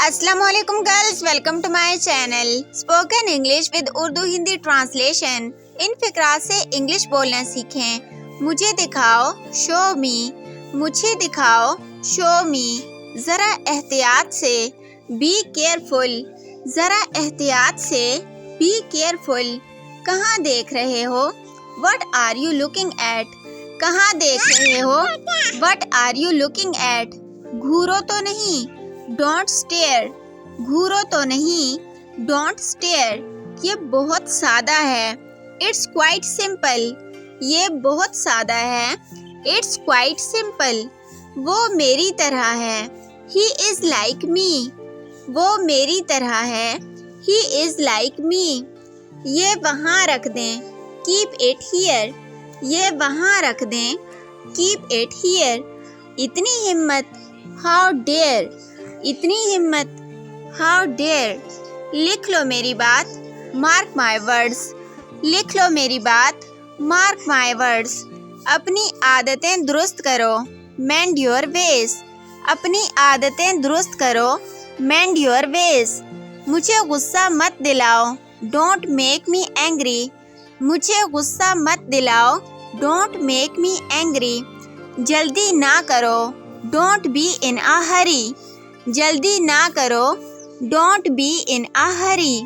अस्सलामुअलैकुम girls, welcome to my channel spoken English with Urdu Hindi translation. इन फिक्रात से इंग्लिश बोलना सीखें। मुझे दिखाओ, शो मी। मुझे दिखाओ, शो मी। ज़रा एहतियात से, बी केयरफुल। ज़रा एहतियात से, बी केयरफुल। कहाँ देख रहे हो? What are you looking at? कहाँ देख रहे हो? What are you looking at? घूरो तो नहीं? Don't stare. घूरो तो नहीं? Don't stare. ये बहुत सादा है। It's quite simple. ये बहुत सादा है। It's quite simple. वो मेरी तरह है। He is like me. वो मेरी तरह है। He is like me. ये वहाँ रख दें। Keep it here. ये वहाँ रख दें। Keep it here. इतनी हिम्मत। How dare. इतनी हिम्मत। How dare. लिख लो मेरी बात। Mark my words. लिख लो मेरी बात। Mark my words. अपनी आदतें दुरुस्त करो। Mend your ways. अपनी आदतें दुरुस्त करो। Mend your ways. मुझे गुस्सा मत दिलाओ। Don't make me angry. मुझे गुस्सा मत दिलाओ। Don't make me angry. जल्दी ना करो। Don't be in a hurry. जल्दी ना करो। डोंट बी इन अ हरी।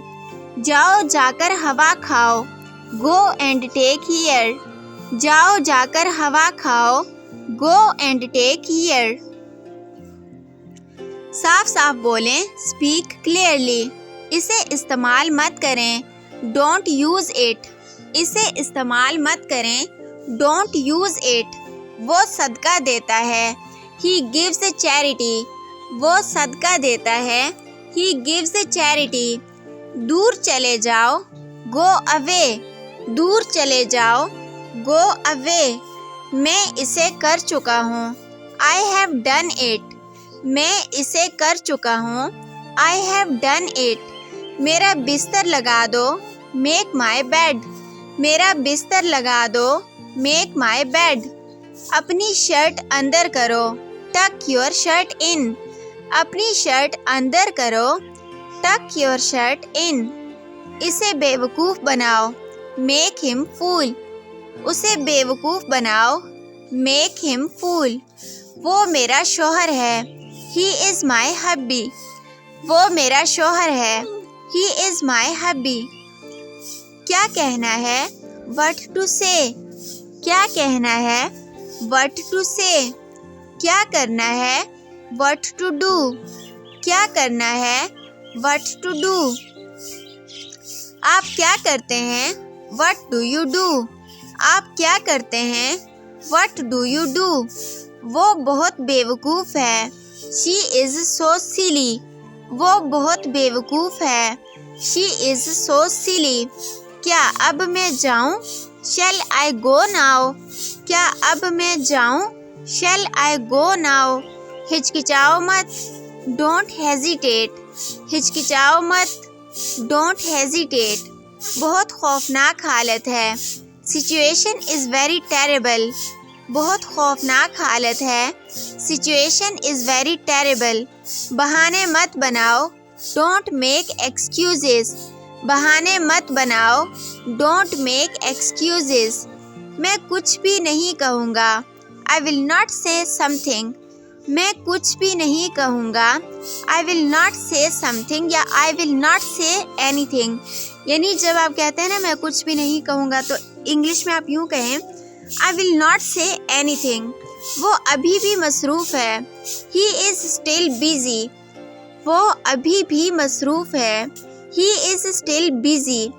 जाओ जाकर हवा खाओ। Go and take air. जाओ जाकर हवा खाओ। Go and take air. साफ साफ बोलें। Speak clearly. इसे इस्तेमाल मत करें। Don't use it. इसे इस्तेमाल मत करें। Don't use it. वो सदका देता है। He gives a charity. वो सदका देता है। He gives a charity. दूर चले जाओ। Go away. दूर चले जाओ। Go away. मैं इसे कर चुका हूँ। I have done it. मैं इसे कर चुका हूँ। I have done it. मेरा बिस्तर लगा दो। Make my bed. मेरा बिस्तर लगा दो। Make my bed. अपनी शर्ट अंदर करो। टक योर शर्ट इन। अपनी शर्ट अंदर करो। टक योर शर्ट इन। इसे बेवकूफ़ बनाओ। Make him fool. उसे बेवकूफ़ बनाओ। Make him fool. वो मेरा शौहर है। He is my hubby. वो मेरा शौहर है। He is my hubby. क्या कहना है? व्हाट टू से। क्या कहना है? व्हाट टू से। क्या करना है? What to do. क्या करना है? What to do. आप क्या करते हैं? What do you do. आप क्या करते हैं? What do you do. वो बहुत बेवकूफ़ है। She is so silly. वो बहुत बेवकूफ़ है। She is so silly. क्या अब मैं जाऊँ? Shall I go now. क्या अब मैं जाऊँ? Shall I go now. हिचकिचाओ मत। Don't hesitate. हिचकिचाओ मत। Don't hesitate. बहुत खौफनाक हालत है। Situation is very terrible. बहुत खौफनाक हालत है। Situation is very terrible. बहाने मत बनाओ। Don't make excuses. बहाने मत बनाओ। Don't make excuses. मैं कुछ भी नहीं कहूँगा। I will not say something. मैं कुछ भी नहीं कहूँगा। I will not say something या I will not say anything. यानी जब आप कहते हैं ना मैं कुछ भी नहीं कहूँगा, तो इंग्लिश में आप यूँ कहें I will not say anything. वो अभी भी मसरूफ़ है। He is still busy. वो अभी भी मसरूफ़ है। He is still busy.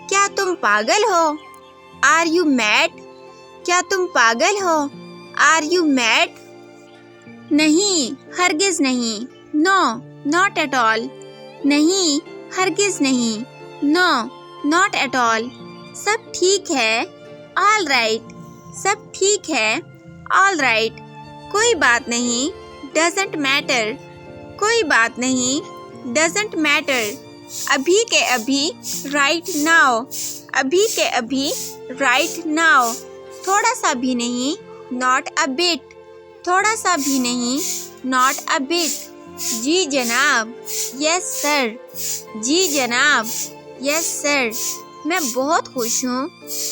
क्या तुम पागल हो? Are you mad. क्या तुम पागल हो? Are you mad. नहीं, हरगिज़ नहीं। No, not at all. नहीं, हरगिज़ नहीं। No, not at all. सब ठीक है। All right. सब ठीक है। All right. कोई बात नहीं। Doesn't matter. कोई बात नहीं। Doesn't matter. अभी के अभी। Right now. अभी के अभी। Right now. थोड़ा सा भी नहीं। Not a bit. थोड़ा सा भी नहीं। Not a bit. जी जनाब, यस सर। जी जनाब, यस सर। मैं बहुत खुश हूँ।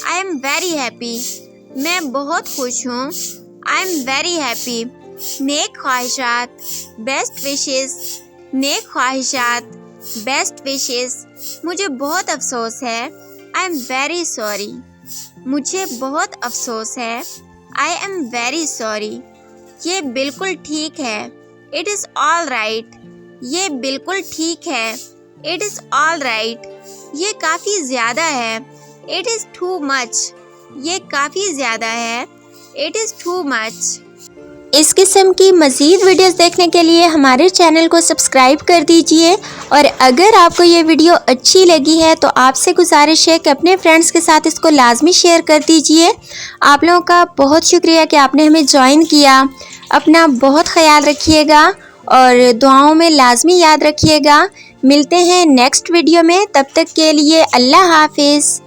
I am very happy. मैं बहुत खुश हूँ। I am very happy. नेक ख्वाहिशात, बेस्ट विशेस। नेक ख्वाहिशात, बेस्ट विशेस। मुझे बहुत अफसोस है। आई एम वेरी सॉरी। मुझे बहुत अफसोस है। आई एम वेरी सॉरी। ये बिल्कुल ठीक है। It is all right. ये बिल्कुल ठीक है। It is all right. ये काफ़ी ज़्यादा है। It is too much. ये काफ़ी ज़्यादा है। It is too much. इस किस्म की मज़ीद वीडियोस देखने के लिए हमारे चैनल को सब्सक्राइब कर दीजिए और अगर आपको ये वीडियो अच्छी लगी है तो आपसे गुजारिश है कि अपने फ्रेंड्स के साथ इसको लाजमी शेयर कर दीजिए। आप लोगों का बहुत शुक्रिया कि आपने हमें ज्वाइन किया। अपना बहुत ख्याल रखिएगा और दुआओं में लाजमी याद रखिएगा। मिलते हैं नेक्स्ट वीडियो में, तब तक के लिए अल्लाह हाफिज़।